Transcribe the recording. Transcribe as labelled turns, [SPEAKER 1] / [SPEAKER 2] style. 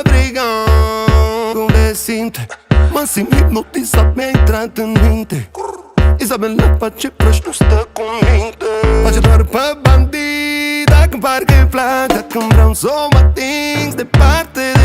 [SPEAKER 1] brigand. Cum le simte? Mă simt hipnotizat, mi-a intrat în minte. Isabela face plăci, nu stă cu minte. Face doar pe bandit, dacă-mi parcă-i plac, dacă-mi vreau să o mă ating departe